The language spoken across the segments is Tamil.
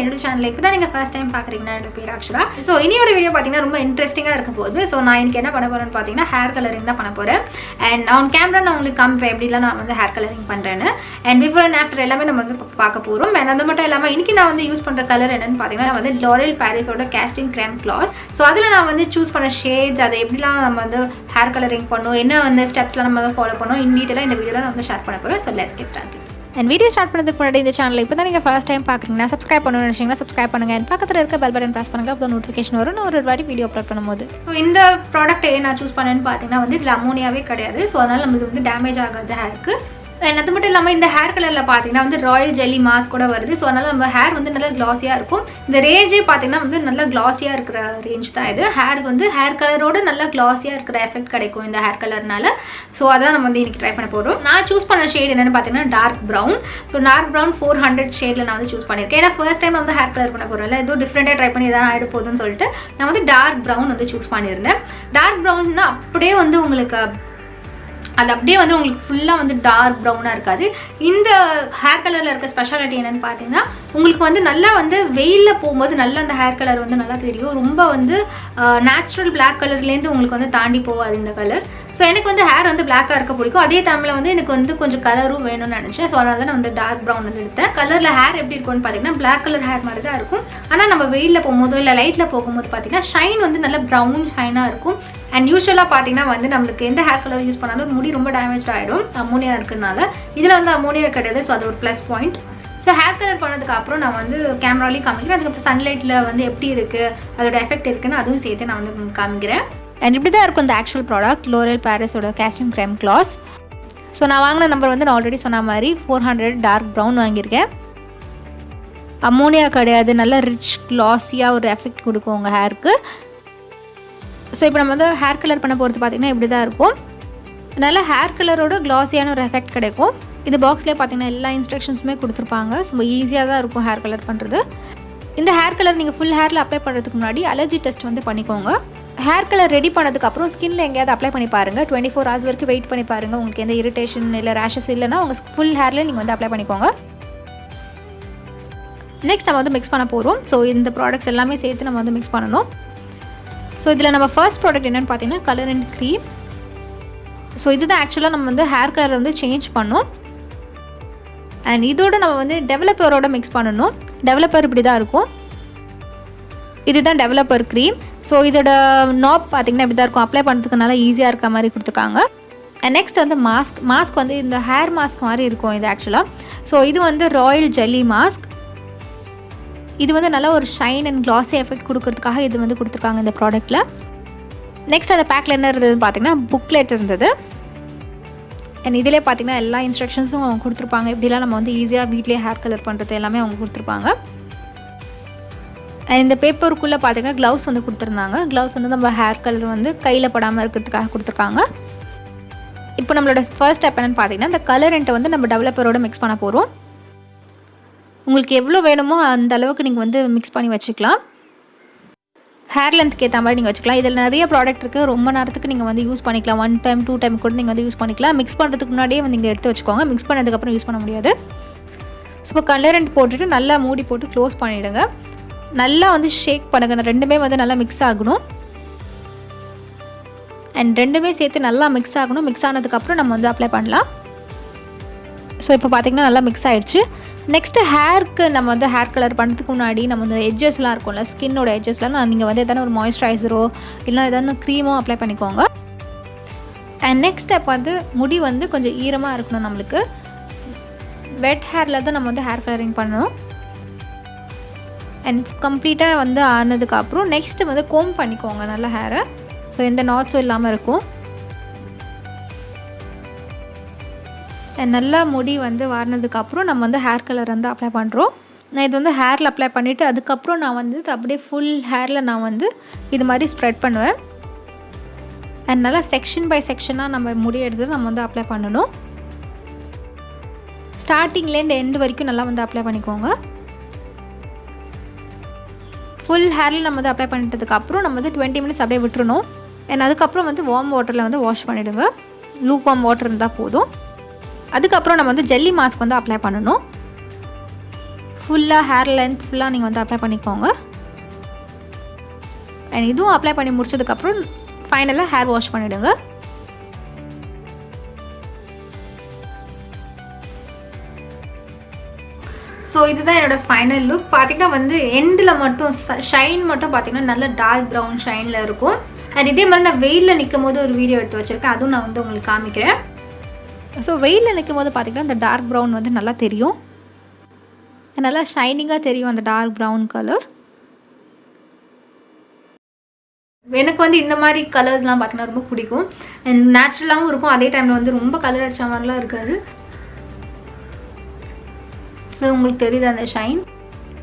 என்னோட சேனல் இப்போ தான் நீங்கள் ஃபர்ஸ்ட் டைம் பார்க்குறீங்கன்னா என்னோட பேர் அக்ஷரா. ஸோ இன்னையோட வீடியோ பார்த்தீங்கன்னா ரொம்ப இன்ட்ரெஸ்டிங்காக இருக்க போகுது. ஸோ நான் எனக்கு என்ன பண்ண போகிறேன்னு பார்த்தீங்கன்னா ஹேர் கலரிங் தான் பண்ண போகிறேன். அண்ட் ஆன் கேமரா நான் உங்களுக்கு காமிப்பேன் எப்படிலாம் நான் வந்து ஹேர் கலரிங் பண்ணுறேன்னு. அண்ட் பிஃபோர் அண்ட் ஆஃப்டர் எல்லாமே நம்ம வந்து பார்க்க போகிறோம். அண்ட் அது மட்டும் இல்லாமல் இன்றைக்கி நான் வந்து யூஸ் பண்ணுற கலர் என்னென்னு பார்த்தீங்கன்னா வந்து Loreal பாரிஸோட கேஸ்டிங் கிரேம் கிளாஸ். ஸோ அதில் நான் வந்து சூஸ் பண்ண ஷேட்ஸ் அதை எப்படிலாம் நம்ம வந்து ஹேர் கலரிங் பண்ணோம், என்ன வந்து ஸ்டெப்ஸ்லாம் நம்ம வந்து ஃபாலோ பண்ணோம், இன் டீட்டெயிலாக இந்த வீடியோவில் நான் வந்து ஷேர் பண்ண போகிறேன். So let's get started. And video start பண்ணதுக்கு முன்னாடி இந்த சேனல் இப்போ தான் நீங்கள் ஃபர்ஸ்ட் டைம் பார்க்குறீங்கன்னா சப்ஸ்கிரைப் பண்ணணும்னு நினச்சிங்கன்னா சப்ஸ்கிரைப் பண்ணுங்கள். அண்ட் பக்கத்தில் இருக்க பெல் பட்டன் ப்ரெஸ் பண்ணுங்கள். அப்போ நோட்டிஃபிகேஷன் வரும் நான் ஒரு வாட்டி வீடியோ அப்லோட் பண்ணும்போது. ஸோ இந்த ப்ராடக்ட் நான் சூஸ் பண்ணேன்னு பார்த்தீங்கன்னா வந்து இதில் அமோனியாவே கிடையாது. ஸோ அதனால் நம்மளுக்கு வந்து டேமேஜ் ஆகாது ஹேருக்கு. அண்ட் அது மட்டும் இல்லாமல் இந்த ஹேர் கலரில் பார்த்தீங்கன்னா வந்து ராயல் ஜெல்லி மாஸ்க் கூட வருது. ஸோ அதனால் நம்ம ஹேர் வந்து நல்லா க்ளாஸியாக இருக்கும். இந்த ரேஞ்சே பார்த்தீங்கன்னா வந்து நல்லா க்ளாஸியாக இருக்கிற ரேஞ்ச் தான் இது. ஹேருக்கு வந்து ஹேர் கலரோட நல்லா க்ளாஸியாக இருக்கிற எஃபெக்ட் கிடைக்கும் இந்த ஹேர் கலர்னால. ஸோ அதான் நம்ம வந்து இன்றைக்கி ட்ரை பண்ண போகிறோம். நான் சூஸ் பண்ண ஷேட் என்னென்னு பார்த்தீங்கன்னா dark brown. So dark brown 400 ஷேடில் நான் வந்து சூஸ் பண்ணியிருக்கேன். ஏன்னா ஃபர்ஸ்ட் டைம் வந்து ஹேர் கலர் பண்ண போகிறேன், ஏதோ டிஃப்ரெண்ட்டாக ட்ரை பண்ணி எதாவது ஆகிட போகுதுன்னு சொல்லிட்டு நான் வந்து டார்க் ப்ரௌன் வந்து சூஸ் பண்ணியிருந்தேன். டார்க் ப்ரௌன்னா அப்படியே வந்து உங்களுக்கு அது அப்படியே வந்து உங்களுக்கு ஃபுல்லாக வந்து டார்க் ப்ரௌனாக இருக்காது. இந்த ஹேர் கலரில் இருக்க ஸ்பெஷாலிட்டி என்னென்னு பார்த்தீங்கன்னா உங்களுக்கு வந்து நல்லா வந்து வெயிலில் போகும்போது நல்லா அந்த ஹேர் கலர் வந்து நல்லா தெரியும். ரொம்ப வந்து நேச்சுரல் பிளாக் கலர்லேருந்து உங்களுக்கு வந்து தாண்டி போகாது இந்த கலர். ஸோ எனக்கு வந்து ஹேர் வந்து பிளாக்காக இருக்க பிடிக்கும். அதே டைமில் வந்து எனக்கு வந்து கொஞ்சம் கலரும் வேணும்னு நினச்சேன். ஸோ அதனால தான் நான் வந்து டார்க் ப்ரௌன் வந்து எடுத்தேன். கலரில் ஹேர் எப்படி இருக்கும்னு பார்த்தீங்கன்னா பிளாக் கலர் ஹேர் மாதிரி தான் இருக்கும். ஆனால் நம்ம வெயிலில் போகும்போது இல்லை லைட்டில் போகும்போது பார்த்தீங்கன்னா ஷைன் வந்து நல்லா ப்ரௌன் ஷைனாக இருக்கும். அண்ட் யூஸ்வலாக பார்த்தீங்கன்னா வந்து நம்மளுக்கு எந்த ஹேர் கலர் யூஸ் பண்ணாலும் முடி ரொம்ப டேமேஜ் ஆகிடும் அமோனியா இருக்கிறதுனால. இதில் வந்து அமோனியா கிடையாது. ஸோ அது ஒரு plus point. So hair colour பண்ணதுக்கு அப்புறம் நான் வந்து கேமராலையும் காமிக்கிறேன். அதுக்கப்புறம் சன்லைட்டில் வந்து எப்படி இருக்குது அதோட எஃபெக்ட் இருக்குன்னு அதுவும் சேர்த்து நான் வந்து காமிக்கிறேன். அண்ட் இப்படி தான் இருக்கும் இந்த ஆக்சுவல் ப்ராடக்ட் Loreal பாரிஸோட கேஸ்டிங் கிரேம் கிளாஸ். ஸோ நான் வாங்கின நம்பர் வந்து நான் ஆல்ரெடி சொன்ன மாதிரி 400 டார்க் ப்ரௌன் வாங்கியிருக்கேன். அமோனியா கிடையாது, நல்ல ரிச் க்ளாஸியாக ஒரு எஃபெக்ட் கொடுக்கும் உங்கள் ஹேருக்கு. ஸோ இப்போ நம்ம வந்து ஹேர் கலர் பண்ண போகிறது பார்த்திங்கன்னா இப்படி தான் இருக்கும். நல்ல ஹேர் கலரோட க்ளாஸியான ஒரு எஃபெக்ட் கிடைக்கும். இது பாக்ஸ்லேயே பார்த்திங்கன்னா எல்லா இன்ஸ்ட்ரக்ஷன்ஸுமே கொடுத்துருப்பாங்க. ரொம்ப ஈஸியாக தான் இருக்கும் ஹேர் கலர் பண்ணுறது. இந்த ஹேர் கலர் நீங்கள் ஃபுல் ஹேரில் அப்ளை பண்ணுறதுக்கு முன்னாடி அலர்ஜி டெஸ்ட் வந்து பண்ணிக்கோங்க. ஹேர் கலர் ரெடி பண்ணதுக்கப்புறம் ஸ்கின்னில் எங்கேயாவது அப்ளை பண்ணி பாருங்கள். 24 hours வரைக்கும் வெயிட் பண்ணி பாருங்கள். உங்களுக்கு எந்த இரிட்டேஷன் இல்லை ரேஷஸ் இல்லைன்னா உங்கள் ஃபுல் ஹேரில் நீங்கள் வந்து அப்ளை பண்ணிக்கோங்க. நெக்ஸ்ட் நம்ம வந்து மிக்ஸ் பண்ண போகிறோம். ஸோ இந்த ப்ராடக்ட்ஸ் எல்லாமே சேர்த்து நம்ம வந்து மிக்ஸ் பண்ணணும். ஸோ இதில் நம்ம ஃபர்ஸ்ட் ப்ராடக்ட் என்னென்னு பார்த்தீங்கன்னா கலர் அண்ட் க்ரீம். ஸோ இதுதான் ஆக்சுவலாக நம்ம வந்து ஹேர் கலர் வந்து சேஞ்ச் பண்ணோம். அண்ட் இதோடு நம்ம வந்து டெவலப்பரோட மிக்ஸ் பண்ணணும். டெவலப்பர் இப்படி தான் இருக்கும். இதுதான் டெவலப்பர் க்ரீம். ஸோ இதோட நாப் பார்த்திங்கன்னா இப்படி தான் இருக்கும். அப்ளை பண்ணுறதுக்கு நல்லா ஈஸியாக இருக்க மாதிரி கொடுத்துருக்காங்க. அண்ட் நெக்ஸ்ட் வந்து மாஸ்க் வந்து இந்த ஹேர் மாஸ்க் மாதிரி இருக்கும் இது ஆக்சுவலாக. ஸோ இது வந்து ராயல் ஜெல்லி மாஸ்க். இது வந்து நல்ல ஒரு ஷைன் அண்ட் க்ளாஸி எஃபெக்ட் கொடுக்கறதுக்காக இது வந்து கொடுத்துருக்காங்க இந்த ப்ராடக்ட்டில். நெக்ஸ்ட் அந்த பேக்கில் என்ன இருந்ததுன்னு பார்த்தீங்கன்னா புக்லெட் இருந்தது. அண்ட் இதிலே பார்த்தீங்கன்னா எல்லா இன்ஸ்ட்ரக்ஷன்ஸும் அவங்க கொடுத்துருப்பாங்க. இப்படிலாம் நம்ம வந்து ஈஸியாக வீட்லேயே ஹேர் கலர் பண்ணுறது எல்லாமே அவங்க கொடுத்துருப்பாங்க. அண்ட் இந்த பேப்பருக்குள்ளே பார்த்தீங்கன்னா க்ளவுஸ் வந்து கொடுத்துருந்தாங்க. க்ளவுஸ் வந்து நம்ம ஹேர் கலர் வந்து கையில் படாமல் இருக்கிறதுக்காக கொடுத்துருக்காங்க. இப்போ நம்மளோட ஃபர்ஸ்ட் ஸ்டெப் என்னென்னு பார்த்தீங்கன்னா இந்த கலரண்ட்டை வந்து நம்ம டெவலப்பரோட மிக்ஸ் பண்ண போகிறோம். உங்களுக்கு எவ்வளோ வேணுமோ அந்த அளவுக்கு நீங்கள் வந்து மிக்ஸ் பண்ணி வச்சுக்கலாம். ஹேர் லென்த்துக்கு ஏற்ற மாதிரி நீங்கள் வச்சுக்கலாம். இதில் நிறைய ப்ராடக்ட் இருக்குது. ரொம்ப நேரத்துக்கு நீங்கள் வந்து யூஸ் பண்ணிக்கலாம். 1 time 2 time கூட நீங்கள் வந்து யூஸ் பண்ணிக்கலாம். மிக்ஸ் பண்ணுறதுக்கு முன்னாடியே வந்து நீங்கள் எடுத்து வச்சுக்கோங்க. மிக்ஸ் பண்ணதுக்கப்புறம் யூஸ் பண்ண முடியாது. ஸோ இப்போ கலரண்ட் போட்டுட்டு நல்லா மூடி போட்டு க்ளோஸ் பண்ணிவிடுங்க. நல்லா வந்து ஷேக் பண்ணுங்க. ரெண்டுமே வந்து நல்லா மிக்ஸ் ஆகணும். அண்ட் ரெண்டுமே சேர்த்து நல்லா மிக்ஸ் ஆகணும். மிக்ஸ் ஆனதுக்கப்புறம் நம்ம வந்து அப்ளை பண்ணலாம். ஸோ இப்போ பார்த்திங்கன்னா நல்லா மிக்ஸ் ஆகிடுச்சு. நெக்ஸ்ட்டு ஹேருக்கு நம்ம வந்து ஹேர் கலர் பண்ணுறதுக்கு முன்னாடி நம்ம வந்து எட்ஜஸ்லாம் இருக்கும்ல, ஸ்கின்னோட எட்ஜஸ்லாம் நீங்கள் வந்து எதனா ஒரு மாய்ஸ்சரைசரோ இல்லை எதனா க்ரீமோ அப்ளை பண்ணிக்கோங்க. அண்ட் நெக்ஸ்ட் ஸ்டெப் வந்து முடி வந்து கொஞ்சம் ஈரமாக இருக்கணும். நம்மளுக்கு வெட் ஹேரில் தான் நம்ம வந்து ஹேர் கலரிங் பண்ணணும். அண்ட் கம்ப்ளீட்டாக வந்து ஆனதுக்கப்புறம் நெக்ஸ்ட்டு வந்து கோம் பண்ணிக்கோங்க நல்லா ஹேரை. ஸோ எந்த நாட்ஸும் இல்லாமல் இருக்கும். நல்லா முடி வந்து வாரினதுக்கப்புறம் நம்ம வந்து ஹேர் கலர் வந்து அப்ளை பண்ணுறோம். நான் இது வந்து ஹேரில் அப்ளை பண்ணிவிட்டு அதுக்கப்புறம் நான் வந்து அப்படியே ஃபுல் ஹேரில் நான் வந்து இது மாதிரி ஸ்ப்ரெட் பண்ணுவேன். அண்ட் நல்லா செக்ஷன் பை செக்ஷனாக நம்ம முடி எடுத்து நம்ம வந்து அப்ளை பண்ணணும். ஸ்டார்டிங்லேருந்து எண்டு வரைக்கும் நல்லா வந்து அப்ளை பண்ணிக்கோங்க. ஃபுல் ஹேரில் நம்ம வந்து அப்ளை பண்ணிட்டதுக்கப்புறம் நம்ம வந்து 20 minutes அப்படியே விட்டுறணும். அண்ட் அதுக்கப்புறம் வந்து வார்ம் வாட்டரில் வந்து வாஷ் பண்ணிவிடுங்க. லூக் வார்ம் வாட்டர் இருந்தால் போதும். அதுக்கப்புறம் நம்ம வந்து ஜெல்லி மாஸ்க் வந்து அப்ளை பண்ணணும். ஃபுல்லாக ஹேர் லென்த் ஃபுல்லாக நீங்கள் வந்து அப்ளை பண்ணிக்கோங்க. அண்ட் இதுவும் அப்ளை பண்ணி முடிச்சதுக்கப்புறம் ஃபைனலாக ஹேர் வாஷ் பண்ணிவிடுங்க. ஸோ இதுதான் என்னோடய ஃபைனல் லுக். பார்த்திங்கன்னா வந்து எண்டில் மட்டும் ஷைன் மட்டும் பார்த்திங்கன்னா நல்ல டார்க் ப்ரௌன் ஷைனில் இருக்கும். அண்ட் இதே மாதிரி நான் வெயிலில் நிற்கும் போது ஒரு வீடியோ எடுத்து வச்சுருக்கேன், அதுவும் நான் வந்து உங்களுக்கு காமிக்கிறேன். ஸோ வெயிலில் நிற்கும் போது பார்த்திங்கன்னா அந்த டார்க் ப்ரௌன் வந்து நல்லா தெரியும், நல்லா ஷைனிங்காக தெரியும் அந்த டார்க் ப்ரௌன் கலர். எனக்கு வந்து இந்த மாதிரி கலர்ஸ்லாம் பார்த்திங்கன்னா ரொம்ப பிடிக்கும். அண்ட் நேச்சுரலாகவும் இருக்கும், அதே டைமில் வந்து ரொம்ப கலர் அடித்த மாதிரிலாம் இருக்காது. ஸோ உங்களுக்கு தெரியுது அந்த ஷைன்.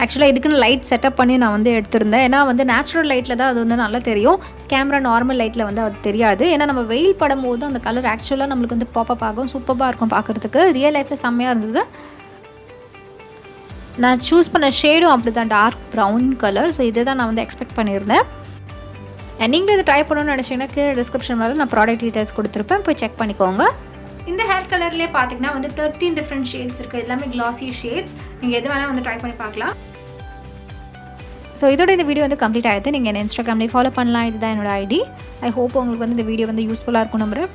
ஆக்சுவலாக இதுக்குன்னு லைட் செட்டப் பண்ணி நான் வந்து எடுத்திருந்தேன். ஏன்னா வந்து நேச்சுரல் லைட்டில் தான் அது வந்து நல்லா தெரியும், கேமரா நார்மல் லைட்டில் வந்து அது தெரியாது. ஏன்னா நம்ம வெயில் படும் போது அந்த கலர் ஆக்சுவலாக நம்மளுக்கு வந்து பாப்பப் ஆகும், சூப்பராக இருக்கும் பார்க்குறதுக்கு. ரியல் லைஃப்பில் செம்மையாக இருந்தது. நான் சூஸ் பண்ண ஷேடும் அப்படி தான் டார்க் ப்ரௌன் கலர். ஸோ இதை தான் நான் வந்து எக்ஸ்பெக்ட் பண்ணியிருந்தேன். நீங்களும் இதை ட்ரை பண்ணணும்னு நினச்சிங்கன்னா கீழே டிஸ்கிரிப்ஷன் மேலே நான் ப்ராடக்ட் டீட்டெயில்ஸ் கொடுத்துருப்பேன், போய் செக் பண்ணிக்கோங்க. இந்த ஹேர் கலர்லேயே பார்த்தீங்கன்னா வந்து 13 டிஃப்ரெண்ட் ஷேட்ஸ் இருக்குது, எல்லாமே கிளாசி ஷேட்ஸ். நீங்கள் எது வேணால் வந்து ட்ரை பண்ணி பார்க்கலாம். ஸோ இதோட இந்த வீடியோ வந்து கம்ப்ளீட் ஆகிடுது. நீங்கள் என்ன இன்ஸ்டாகிராம்லேயே ஃபாலோ பண்ணலாம், இதுதான் என்னோட ஐடி. ஐ ஹோப் உங்களுக்கு வந்து இந்த வீடியோ வந்து யூஸ்ஃபுல்லாக இருக்கும் நம்புறேன்.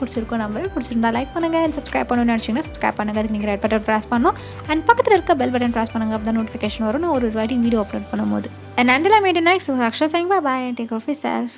பிடிச்சிருந்தா லைக் பண்ணுங்கள். அண்ட் சப்ஸ்கிரைப் பண்ணணும்னு நினச்சிங்கன்னா சப்ஸ்கிரைப் பண்ணுங்கள். அதுக்கு நீங்கள் ரெட் பட்டன் ப்ரெஸ் பண்ணணும். அண்ட் பக்கத்தில் இருக்க பெல் பட்டன் ப்ரெஸ் பண்ணுங்கள், அப்போ தான் நோட்டிஃபிகேஷன் வரும் நான் ஒரு வாட்டி வீடியோ அப்லோட் பண்ணும்போது. And until I meet next. Akshara saying bye bye and take care of yourself.